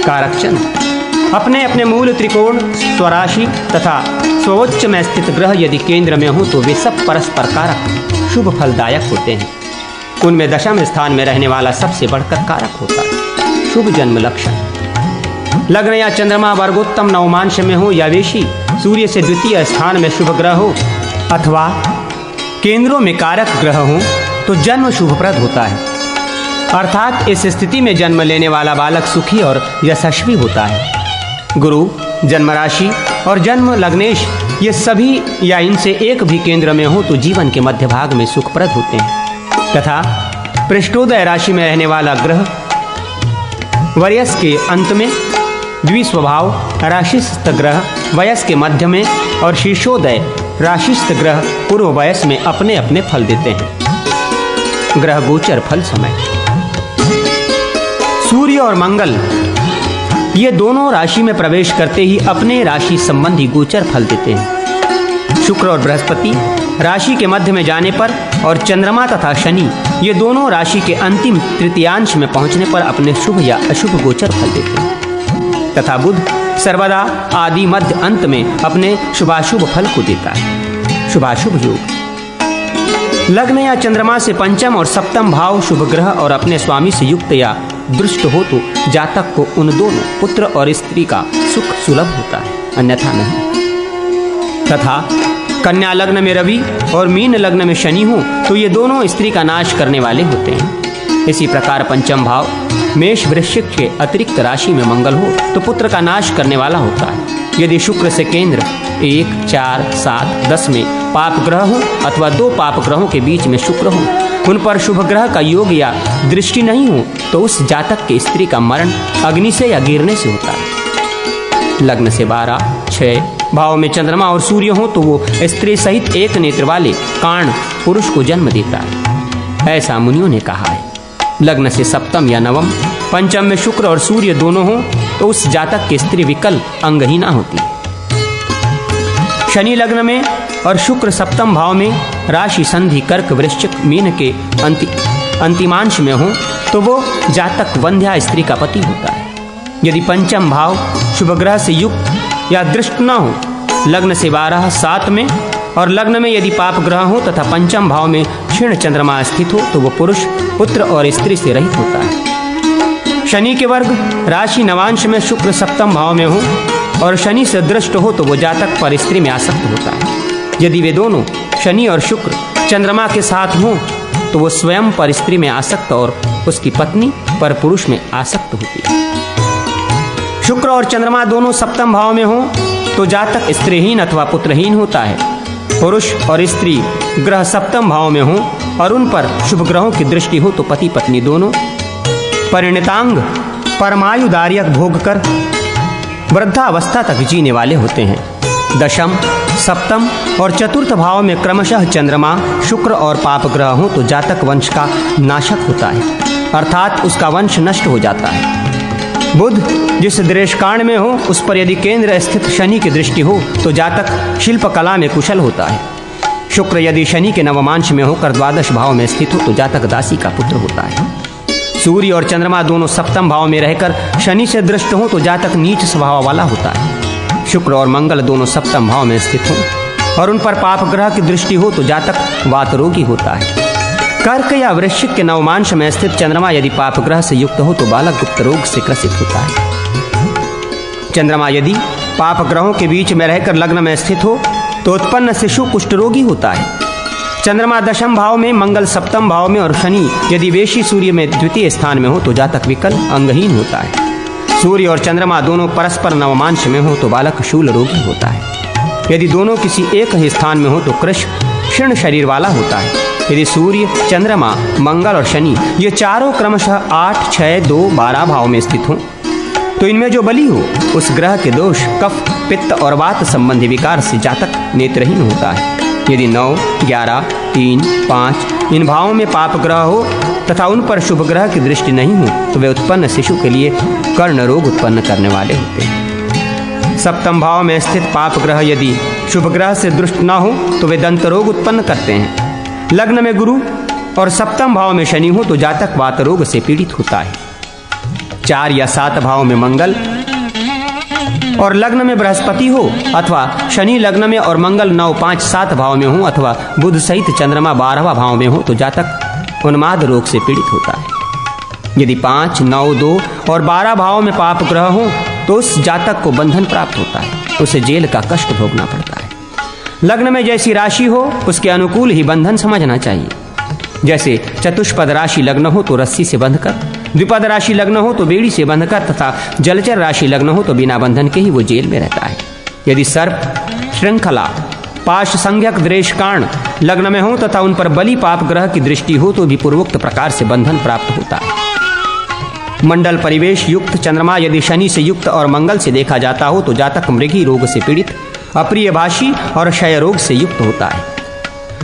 कारक चंद्र अपने अपने मूल त्रिकोण, स्वराशि तथा स्वोच्च में स्थित ग्रह यदि केंद्र में हो तो वे सब परस्पर कारक शुभ फलदायक होते हैं। उनमें दशम स्थान में रहने वाला सबसे बढ़कर कारक होता है। शुभ जन्म लक्षण: लग्न या चंद्रमा वर्गोत्तम नवमांश में हो या वेशी सूर्य से द्वितीय स्थान में शुभ ग्रह हो अथवा केंद्रों में कारक ग्रह हो तो जन्म शुभप्रद होता है, अर्थात इस स्थिति में जन्म लेने वाला बालक सुखी और यशस्वी होता है। गुरु, जन्म राशि और जन्म लग्नेश ये सभी या इनसे एक भी केंद्र में हो तो जीवन के मध्य भाग में सुखप्रद होते हैं तथा पृष्ठोदय राशि में रहने वाला ग्रह वयस के अंत में, द्विस्वभाव राशिस्थ ग्रह वयस के मध्य में और शीर्षोदय राशिस्थ ग्रह पूर्व वयस में अपने अपने फल देते हैं। ग्रह गोचर फल समय: सूर्य और मंगल ये दोनों राशि में प्रवेश करते ही अपने राशि संबंधी गोचर फल देते हैं। शुक्र और बृहस्पति राशि के मध्य में जाने पर और चंद्रमा तथा शनि ये दोनों राशि के अंतिम तृतीयांश में पहुंचने पर अपने शुभ या अशुभ गोचर फल देते हैं तथा बुध सर्वदा आदि मध्य अंत में अपने शुभाशुभ फल को देता है। शुभाशुभ योग: लग्न या चंद्रमा से पंचम और सप्तम भाव शुभ ग्रह और अपने स्वामी से युक्त या दृष्ट हो तो जातक को उन दोनों पुत्र और स्त्री का सुख सुलभ होता है, अन्यथा नहीं। तथा कन्या लग्न में रवि और मीन लग्न में शनि हो तो ये दोनों स्त्री का नाश करने वाले होते हैं। इसी प्रकार पंचम भाव मेष वृश्चिक के अतिरिक्त राशि में मंगल हो तो पुत्र का नाश करने वाला होता है। यदि शुक्र से केंद्र 1, 4, 7, 10 में पाप ग्रह हो अथवा 2 पाप ग्रहों के बीच में शुक्र हो, उन पर शुभ ग्रह का योग या दृष्टि नहीं हो तो उस जातक के स्त्री का मरण अग्नि से या गिरने से होता है। लग्न से 12, 6 भाव में चंद्रमा और सूर्य हो तो वो स्त्री सहित एक नेत्र वाले काण पुरुष को जन्म देता है, ऐसा मुनियों ने कहा है। लग्न से सप्तम या नवम, पंचम में शुक्र और सूर्य दोनों हो तो उस जातक की स्त्री विकल अंगहीना होती है। शनि लग्न में और शुक्र सप्तम भाव में राशि संधि कर्क वृश्चिक मीन के अंतिमांश में हो तो वो जातक वंध्या स्त्री का पति होता है। यदि पंचम भाव शुभ ग्रह से युक्त या दृष्ट न हो, लग्न से 12, 7 में और लग्न में यदि पाप ग्रह हो तथा पंचम भाव में क्षीण चंद्रमा स्थित हो तो वो पुरुष पुत्र और स्त्री से रहित होता है। शनि के वर्ग राशि नवांश में शुक्र सप्तम भाव में हो और शनि से दृष्ट हो तो वो जातक पर स्त्री में आसक्त होता है। यदि वे दोनों शनि और शुक्र चंद्रमा के साथ हों तो वो स्वयं पर स्त्री में आसक्त और उसकी पत्नी पर पुरुष में आसक्त होती है। शुक्र और चंद्रमा दोनों सप्तम भाव में हो तो जातक स्त्रीहीन अथवा पुत्रहीन होता है। पुरुष और स्त्री ग्रह सप्तम भाव में हो और उन पर शुभ ग्रहों की दृष्टि हो तो पति पत्नी दोनों परिणतांग परमायुदार्यक भोग कर वृद्धावस्था तक जीने वाले होते हैं। दशम, सप्तम और चतुर्थ भाव में क्रमशः चंद्रमा, शुक्र और पाप ग्रह हो तो जातक वंश का नाशक होता है, अर्थात उसका वंश नष्ट हो जाता है। बुध जिस देशकांड में हो उस पर यदि केंद्र स्थित शनि की दृष्टि हो तो जातक शिल्प कला में कुशल होता है। शुक्र यदि शनि के नवमांश में होकर द्वादश भाव में स्थित हो तो जातक दासी का पुत्र होता है। सूर्य और चंद्रमा दोनों सप्तम भाव में रहकर शनि से दृष्ट हो तो जातक नीच स्वभाव वाला होता है। शुक्र और मंगल दोनों सप्तम भाव में स्थित हो और उन पर पाप ग्रह की दृष्टि हो तो जातक वात रोगी होता है। कर्क या वृश्चिक के नवमांश में स्थित चंद्रमा यदि पाप ग्रह से युक्त हो तो बालक गुप्त रोग से ग्रसित होता है। चंद्रमा यदि पाप ग्रहों के बीच में रहकर लग्न में स्थित हो तो उत्पन्न शिशु कुष्ठ रोगी होता है। चंद्रमा दशम भाव में, मंगल सप्तम भाव में और शनि यदि वेशी सूर्य में द्वितीय स्थान में हो तो जातक विकल अंगहीन होता है। सूर्य और चंद्रमा दोनों परस्पर नवमांश में हो तो बालक शूल रोगी होता है। यदि दोनों किसी एक ही स्थान में हो तो कृश क्षीण शरीर वाला होता है। यदि सूर्य, चंद्रमा, मंगल और शनि ये चारों क्रमशः 8, 6, 2, 12 भाव में स्थित हों तो इनमें जो बली हो उस ग्रह के दोष कफ, पित्त और वात संबंधी विकार से जातक नेत्रहीन होता है। यदि 9, 11, 3, 5 इन भावों में पाप ग्रह हो तथा उन पर शुभ ग्रह की दृष्टि नहीं हो तो वे उत्पन्न शिशु के लिए कर्ण रोग उत्पन्न करने वाले होते हैं। सप्तम भाव में स्थित पाप ग्रह यदि शुभ ग्रह से दृष्ट न हो तो वे दंत रोग उत्पन्न करते हैं। लग्न में गुरु और सप्तम भाव में शनि हो तो जातक वात रोग से पीड़ित होता है। 4 या 7 भाव में मंगल और लग्न में बृहस्पति हो, अथवा शनि लग्न में और मंगल 9, 5, 7 भाव में हो, अथवा बुध सहित चंद्रमा 12वां भाव में हो, तो जातक उन्माद रोग से पीड़ित होता है। यदि 5, 9, 2 और 12 भाव में पाप ग्रह हो तो उस जातक को बंधन प्राप्त होता है, उसे जेल का कष्ट भोगना पड़ता है। लग्न में जैसी राशि हो उसके अनुकूल ही बंधन समझना चाहिए। जैसे चतुष्पद राशि लग्न हो तो रस्सी से बंधकर, द्विपद राशि लग्न हो तो बेड़ी से बंधकर, तथा जलचर राशि लग्न हो तो बिना बंधन के ही वो जेल में रहता है। यदि सर्प, श्रृंखला, पाश संज्ञक द्वेषकाण लग्न में हो तथा उन पर बलि पाप ग्रह की दृष्टि हो तो भी पूर्वोक्त प्रकार से बंधन प्राप्त होता है। मंडल परिवेश युक्त चंद्रमा यदि शनि से युक्त और मंगल से देखा जाता हो तो जातक मृगी रोग से पीड़ित, अप्रिय भाषी और क्षय रोग से युक्त होता है।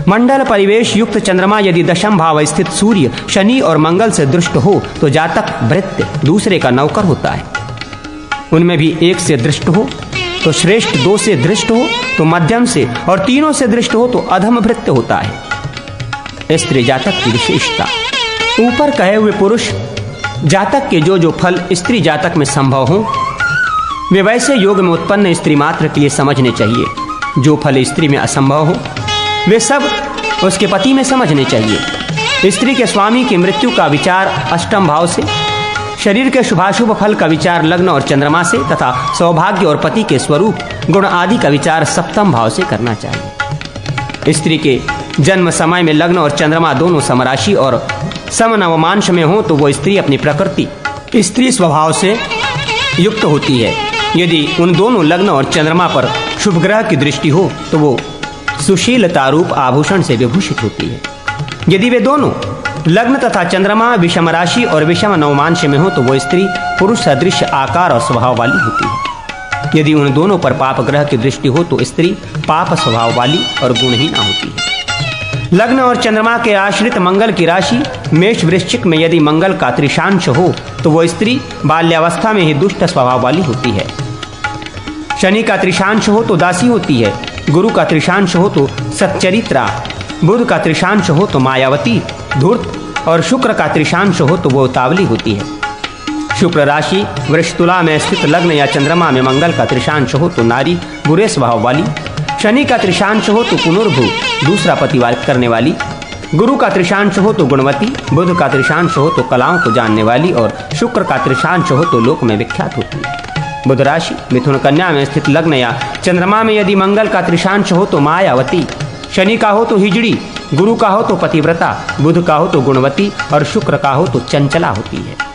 मंडल परिवेश युक्त चंद्रमा यदि दशम भाव स्थित सूर्य, शनि और मंगल से दृष्ट हो तो जातक भृत्य, दूसरे का नौकर होता है। उनमें भी 1 से दृष्ट हो तो श्रेष्ठ, 2 से दृष्ट हो तो मध्यम से और 3 से दृष्ट हो तो अधम भृत्य होता है। स्त्री जातक की विशेषता। ऊपर कहे हुए पुरुष जातक के जो फल स्त्री जातक में संभव हो वे वैसे योग में उत्पन्न स्त्री मात्र के लिए समझने चाहिए। जो फल स्त्री में असंभव हो वे सब उसके पति में समझने चाहिए। स्त्री के स्वामी की मृत्यु का विचार अष्टम भाव से, शरीर के शुभाशुभ फल का विचार लग्न और चंद्रमा से, तथा सौभाग्य और पति के स्वरूप गुण आदि का विचार सप्तम भाव से करना चाहिए। स्त्री के जन्म समय में लग्न और चंद्रमा दोनों समराशि और समनवमांश में हो तो वो स्त्री अपनी प्रकृति स्त्री स्वभाव से युक्त होती है। यदि उन दोनों लग्न और चंद्रमा पर शुभ ग्रह की दृष्टि हो तो वो सुशीलता रूप आभूषण से विभूषित होती है। यदि वे दोनों लग्न तथा चंद्रमा विषम राशि और विषम नवमांश में हो तो वो स्त्री पुरुष सदृश आकार और स्वभाव वाली होती है। यदि उन दोनों पर पाप ग्रह की दृष्टि हो तो स्त्री पाप स्वभाव वाली और गुणहीना होती है। लग्न और चंद्रमा के आश्रित मंगल की राशि मेष वृश्चिक में यदि मंगल का त्रिशांश हो तो वो स्त्री बाल्यावस्था में ही दुष्ट स्वभाव वाली होती है। शनि का त्रिशांश हो तो दासी होती है, गुरु का त्रिशांश हो तो सच्चरित्रा, बुध का त्रिशांश हो तो मायावती, धूर्त और शुक्र का त्रिशांश हो तो वो उतावली होती है। शुक्र राशि वृष तुला में स्थित लग्न या चंद्रमा में मंगल का त्रिशांश हो तो नारी बुरे स्वभाव वाली, शनि का त्रिशांश हो तो पुनर्भू दूसरा पतिवाद करने वाली, गुरु का त्रिशांश हो तो गुणवती, बुध का त्रिशांश हो तो कलाओं को जानने वाली और शुक्र का त्रिशांश हो तो लोक में विख्यात होती है। बुध राशि मिथुन कन्या में स्थित लग्न या चंद्रमा में यदि मंगल का त्रिशांश हो तो मायावती, शनि का हो तो हिजड़ी, गुरु का हो तो पतिव्रता, बुध का हो तो गुणवती और शुक्र का हो तो चंचला होती है।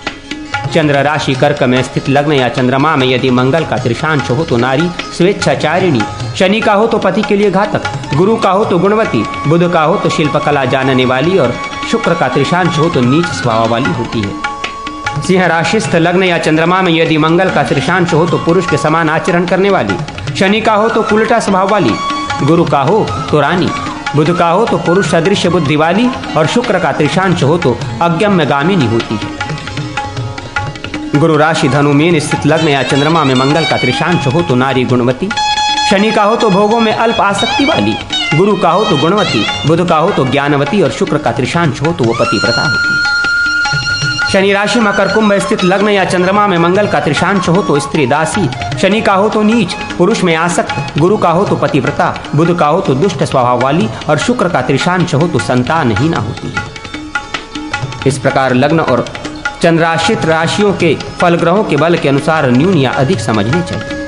चंद्र राशि कर्क में स्थित लग्न या चंद्रमा में यदि मंगल का त्रिशांश हो तो नारी स्वेच्छाचारिणी, शनि का हो तो पति के लिए घातक, गुरु का हो तो गुणवती, बुध का हो तो शिल्पकला जानने वाली और शुक्र का त्रिशांश हो तो नीच स्वभाव वाली होती है। सिंह राशिस्थ लग्न या चंद्रमा में यदि मंगल का त्रिशांश हो तो पुरुष के समान आचरण करने वाली, शनि का हो तो उल्टा स्वभाव वाली, गुरु का हो तो रानी, बुध का हो तो पुरुष सदृश बुद्धि वाली और शुक्र का त्रिशांश हो तो अज्ञम्य गामिनी होती है। गुरु राशि धनु में स्थित लग्न या चंद्रमा में मंगल का त्रिशांश हो तो नारी गुणवती, शनि का हो तो भोगों में अल्प आसक्ति वाली, गुरु का हो तो गुणवती, बुध का हो तो ज्ञानवती और शुक्र का त्रिशांश हो तो वो पतिव्रता होती है। शनि राशि मकर कुंभ स्थित लग्न या चंद्रमा में मंगल का त्रिशांश हो तो स्त्री दासी, शनि का हो तो नीच, पुरुष में आसक्त, गुरु का हो तो पतिव्रता, बुध का हो तो दुष्ट स्वभाव वाली और शुक्र का त्रिशांश हो तो संतानहीना होती है। इस प्रकार लग्न और चंद्राश्रित राशियों के फल ग्रहों के बल के अनुसार न्यून या अधिक समझने चाहिए।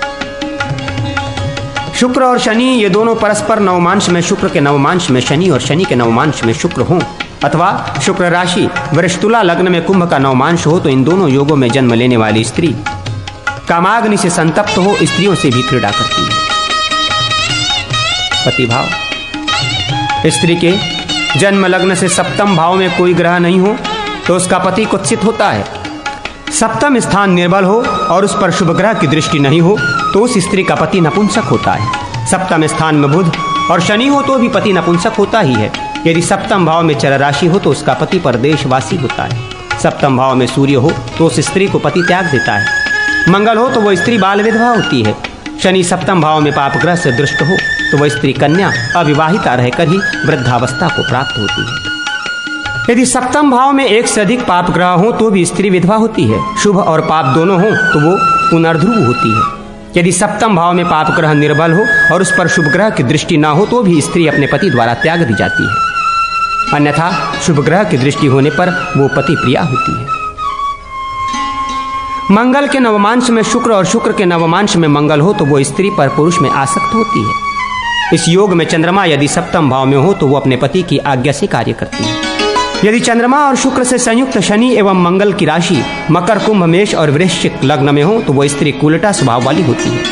शुक्र और शनि ये दोनों परस्पर नवमांश में शुक्र के नवमांश में शनि और शनि के नवमांश में शुक्र हों, अथवा शुक्र राशि वृष तुला लग्न में कुंभ का नवमांश हो तो इन दोनों योगों में जन्म लेने वाली स्त्री कामाग्नि से संतप्त हो स्त्रियों से भी क्रीड़ा करती है। पतिभाव स्त्री के जन्म लग्न से सप्तम भाव में कोई ग्रह नहीं हो तो उसका पति कुत्सित होता है। सप्तम स्थान निर्बल हो और उस पर शुभ ग्रह की दृष्टि नहीं हो तो उस स्त्री का पति नपुंसक होता है। सप्तम स्थान में बुध और शनि हो तो भी पति नपुंसक होता ही है। यदि सप्तम भाव में चर राशि हो तो उसका पति परदेशवासी होता है। सप्तम भाव में सूर्य हो तो उस स्त्री को पति त्याग देता है। मंगल हो तो वह स्त्री बाल विधवा होती है। शनि सप्तम भाव में पाप ग्रह से दृष्ट हो तो वह स्त्री कन्या अविवाहिता रहकर ही वृद्धावस्था को प्राप्त होती है। यदि सप्तम भाव में एक से अधिक पाप ग्रह हो तो भी स्त्री विधवा होती है। शुभ और पाप दोनों हो तो वो पुनर्ध्रुव होती है। यदि सप्तम भाव में पाप ग्रह निर्बल हो और उस पर शुभ ग्रह की दृष्टि ना हो तो भी स्त्री अपने पति द्वारा त्याग दी जाती है। अन्यथा शुभ ग्रह की दृष्टि होने पर वो पति प्रिया होती है। मंगल के नवमांश में शुक्र और शुक्र के नवमांश में मंगल हो तो वो स्त्री पर पुरुष में आसक्त होती है। इस योग में चंद्रमा यदि सप्तम भाव में हो तो वो अपने पति की आज्ञा से कार्य करती है। यदि चंद्रमा और शुक्र से संयुक्त शनि एवं मंगल की राशि मकर, कुंभ, मेष और वृश्चिक लग्न में हो तो वो स्त्री कुलटा स्वभाव वाली होती है।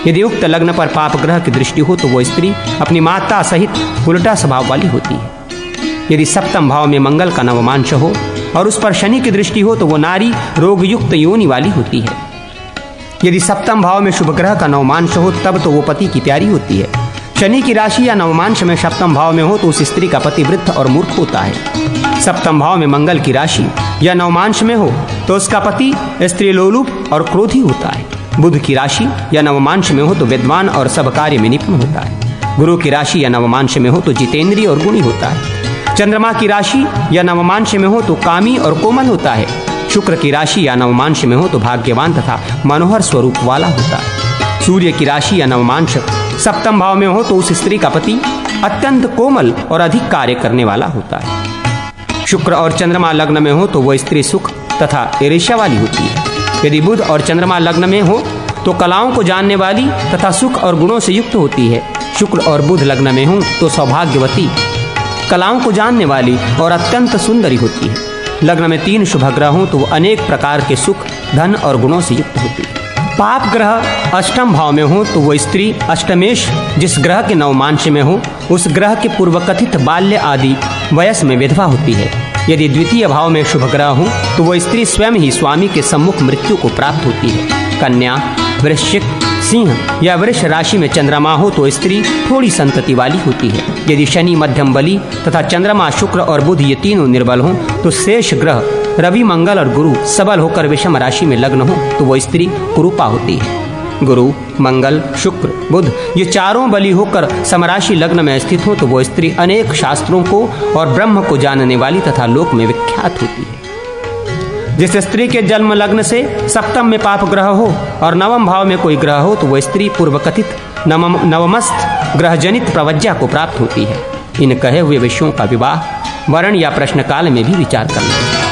यदि उक्त लग्न पर पाप ग्रह की दृष्टि हो तो वो स्त्री अपनी माता सहित उल्टा स्वभाव वाली होती है। यदि सप्तम भाव में मंगल का नवमांश हो और उस पर शनि की दृष्टि हो तो वो नारी रोग युक्त योनि वाली होती है। यदि सप्तम भाव में शुभ ग्रह का नवमांश हो तब तो वो पति की प्यारी होती है। शनि की राशि या नवमांश में सप्तम भाव में हो तो उस स्त्री का पति वृद्ध और मूर्ख होता है। सप्तम भाव में मंगल की राशि या नवमांश में हो तो उसका पति स्त्री लोलुप और क्रोधी होता है। बुध की राशि या नवमांश में हो तो विद्वान और सब कार्य में निपुण होता है। गुरु की राशि या नवमांश में हो तो जितेंद्रिय और गुणी होता है। चंद्रमा की राशि या नवमांश में हो तो कामी और कोमल होता है। शुक्र की राशि या नवमांश में हो तो भाग्यवान तथा मनोहर स्वरूप वाला होता है। सूर्य की राशि या नवमांश सप्तम भाव में हो तो उस स्त्री का पति अत्यंत कोमल और अधिक कार्य करने वाला होता है। शुक्र और चंद्रमा लग्न में हो तो वह स्त्री सुख तथा ईर्ष्या वाली होती है। यदि बुध और चंद्रमा लग्न में हो तो कलाओं को जानने वाली तथा सुख और गुणों से युक्त होती है। शुक्र और बुध लग्न में हो तो सौभाग्यवती, कलाओं को जानने वाली और अत्यंत सुंदरी होती है। लग्न में 3 शुभ ग्रह हो तो वो अनेक प्रकार के सुख, धन और गुणों से युक्त होती है। पाप ग्रह अष्टम भाव में हो तो वो स्त्री अष्टमेश जिस ग्रह के नवमांश में हो उस ग्रह के पूर्वकथित बाल्य आदि वयस में विधवा होती है। यदि द्वितीय भाव में शुभ ग्रह हो तो वो स्त्री स्वयं ही स्वामी के सम्मुख मृत्यु को प्राप्त होती है। कन्या, वृश्चिक, सिंह या वृष राशि में चंद्रमा हो तो स्त्री थोड़ी संतति वाली होती है। यदि शनि मध्यम बली तथा चंद्रमा, शुक्र और बुध ये तीनों निर्बल हों तो शेष ग्रह रवि, मंगल और गुरु सबल होकर विषम राशि में लग्न हो तो वो स्त्री कुरूपा होती है। गुरु, मंगल, शुक्र, बुध ये चारों बली होकर समराशि लग्न में स्थित हो तो वो स्त्री अनेक शास्त्रों को और ब्रह्म को जानने वाली तथा लोक में विख्यात होती है। जिस स्त्री के जन्म लग्न से सप्तम में पाप ग्रह हो और नवम भाव में कोई ग्रह हो तो वह स्त्री पूर्वकथित नवमस्थ ग्रह जनित प्रवज्ञा को प्राप्त होती है। इन कहे हुए विषयों का विवाह, वर्ण या प्रश्न काल में भी विचार करना है।